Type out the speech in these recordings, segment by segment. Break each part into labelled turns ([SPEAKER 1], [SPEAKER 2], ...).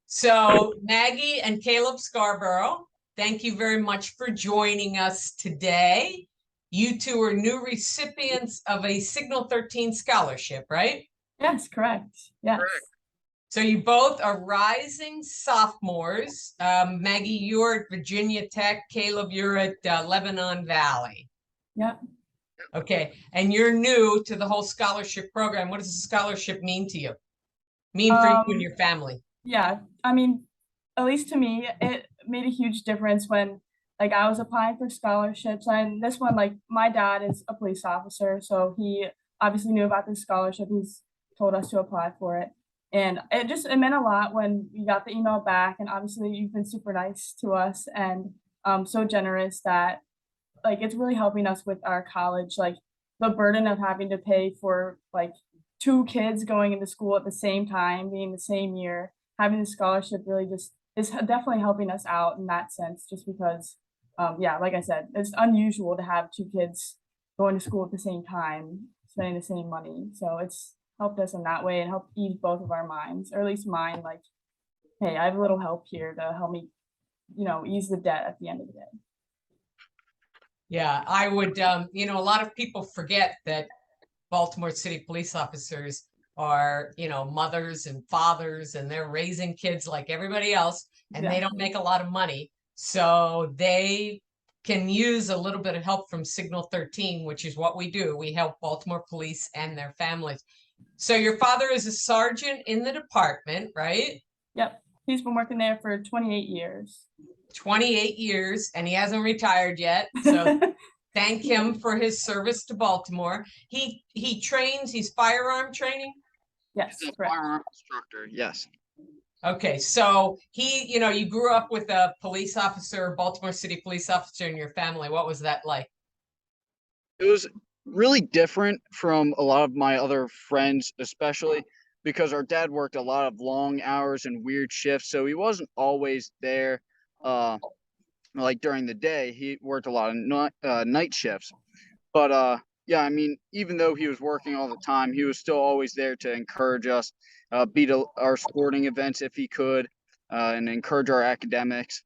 [SPEAKER 1] So Maggie and Caleb Scarborough, thank you very much for joining us today. You two are new recipients of a Signal 13 scholarship, right?
[SPEAKER 2] Yes, correct. Yes.
[SPEAKER 1] So you both are rising sophomores. Maggie, you're at Virginia Tech. Caleb, you're at Lebanon Valley.
[SPEAKER 2] Yeah.
[SPEAKER 1] Okay, and you're new to the whole scholarship program. What does a scholarship mean to you? Mean for you and your family?
[SPEAKER 2] Yeah, I mean, at least to me, it made a huge difference when I was applying for scholarships, and this one, my dad is a police officer, so he obviously knew about this scholarship. He's told us to apply for it. And it meant a lot when we got the email back, and obviously you've been super nice to us and so generous that it's really helping us with our college, the burden of having to pay for two kids going into school at the same time, being the same year, having the scholarship really just is definitely helping us out in that sense, just because, yeah, like I said, it's unusual to have two kids going to school at the same time, spending the same money. So it's helped us in that way and helped ease both of our minds, or at least mine, hey, I have a little help here to help me, ease the debt at the end of the day.
[SPEAKER 1] Yeah, I would, a lot of people forget that Baltimore City police officers are, mothers and fathers, and they're raising kids like everybody else, and they don't make a lot of money. So they can use a little bit of help from Signal 13, which is what we do. We help Baltimore police and their families. So your father is a sergeant in the department, right?
[SPEAKER 2] Yep. He's been working there for 28 years.
[SPEAKER 1] 28 years, and he hasn't retired yet. So thank him for his service to Baltimore. He trains, he's firearm training?
[SPEAKER 2] Yes,
[SPEAKER 3] He's a
[SPEAKER 2] correct.
[SPEAKER 3] firearm instructor, yes.
[SPEAKER 1] Okay, so you grew up with a police officer, Baltimore City police officer in your family. What was that like?
[SPEAKER 3] It was really different from a lot of my other friends, especially because our dad worked a lot of long hours and weird shifts, so he wasn't always there like during the day. He worked a lot of night shifts. But yeah, I mean, even though he was working all the time, he was still always there to encourage us, be to our sporting events if he could, and encourage our academics.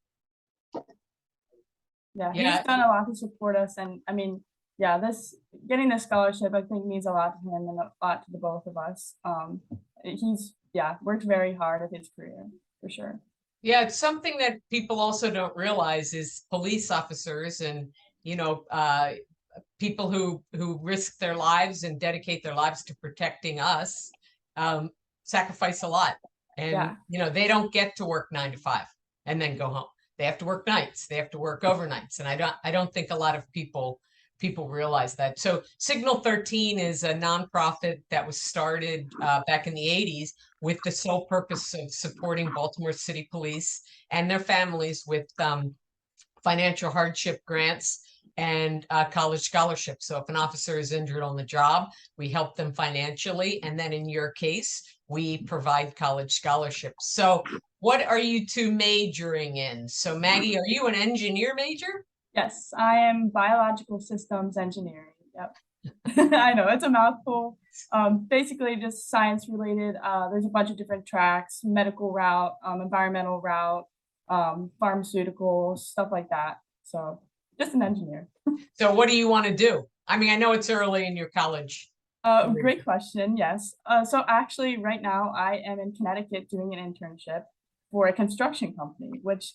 [SPEAKER 2] Yeah, he's done a lot to support us, and I mean, yeah, getting this scholarship I think means a lot to him and a lot to the both of us. He's worked very hard at his career for sure.
[SPEAKER 1] Yeah, it's something that people also don't realize is police officers and people who risk their lives and dedicate their lives to protecting us sacrifice a lot. And they don't get to work 9 to 5 and then go home. They have to work nights, they have to work overnights, and I don't think a lot of people realize that. So Signal 13 is a nonprofit that was started back in the 80s with the sole purpose of supporting Baltimore City Police and their families with financial hardship grants and college scholarships. So if an officer is injured on the job, we help them financially. And then in your case, we provide college scholarships. So what are you two majoring in? So Maggie, are you an engineer major?
[SPEAKER 2] Yes, I am biological systems engineering. Yep. I know it's a mouthful. Basically just science related. There's a bunch of different tracks: medical route, environmental route, pharmaceuticals, stuff like that. So just an engineer.
[SPEAKER 1] So what do you want to do? I mean, I know it's early in your college.
[SPEAKER 2] Great question. Yes. So actually right now I am in Connecticut doing an internship for a construction company, which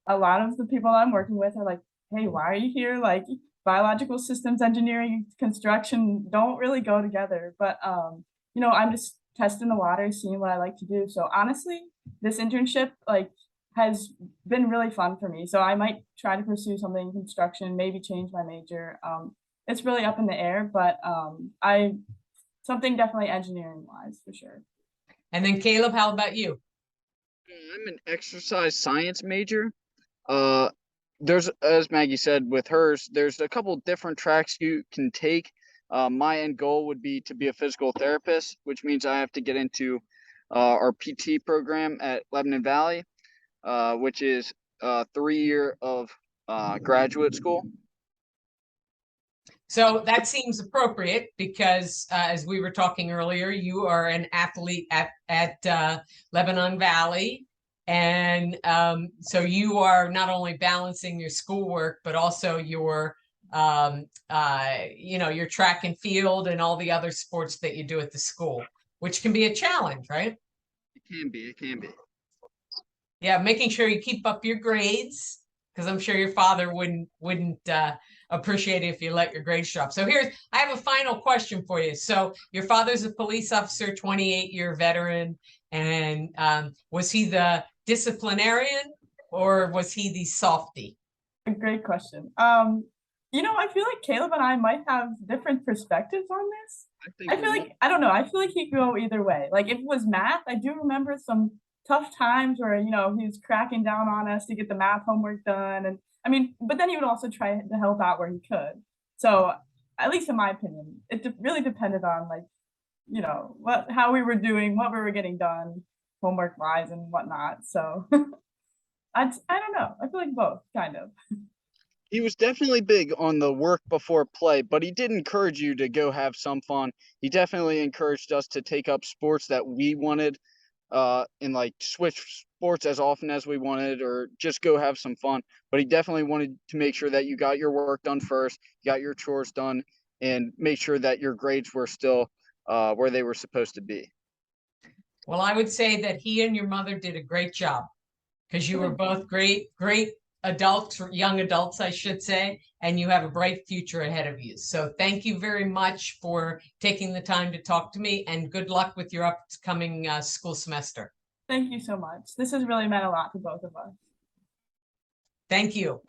[SPEAKER 2] a lot of the people I'm working with are like, hey, why are you here? Like, biological systems engineering, construction don't really go together. But I'm just testing the water, seeing what I like to do. So honestly, this internship has been really fun for me. So I might try to pursue something in construction, maybe change my major. It's really up in the air, but something definitely engineering wise for sure.
[SPEAKER 1] And then Caleb, how about you?
[SPEAKER 3] I'm an exercise science major. There's, as Maggie said, with hers, there's a couple different tracks you can take. My end goal would be to be a physical therapist, which means I have to get into our PT program at Lebanon Valley, which is 3 year of graduate school.
[SPEAKER 1] So that seems appropriate because as we were talking earlier, you are an athlete at Lebanon Valley. And so you are not only balancing your schoolwork, but also your, your track and field and all the other sports that you do at the school, which can be a challenge, right?
[SPEAKER 3] It can be. It can be.
[SPEAKER 1] Yeah, making sure you keep up your grades, because I'm sure your father wouldn't appreciate it if you let your grades drop. So I have a final question for you. So your father's a police officer, 28-year veteran, and was he the disciplinarian or was he the softie?
[SPEAKER 2] A great question. I feel like Caleb and I might have different perspectives on this. I feel like, I don't know, I feel like he could go either way. Like if it was math, I do remember some tough times where, he was cracking down on us to get the math homework done. And I mean, but then he would also try to help out where he could. So at least in my opinion, it really depended on how we were doing, what we were getting done homework wise and whatnot. So I don't know. I feel like both kind of.
[SPEAKER 3] He was definitely big on the work before play, but he did encourage you to go have some fun. He definitely encouraged us to take up sports that we wanted, and like switch sports as often as we wanted, or just go have some fun. But he definitely wanted to make sure that you got your work done first, you got your chores done, and make sure that your grades were still where they were supposed to be.
[SPEAKER 1] Well, I would say that he and your mother did a great job, because you were both great adults, young adults, I should say, and you have a bright future ahead of you. So thank you very much for taking the time to talk to me, and good luck with your upcoming school semester.
[SPEAKER 2] Thank you so much. This has really meant a lot to both of us.
[SPEAKER 1] Thank you.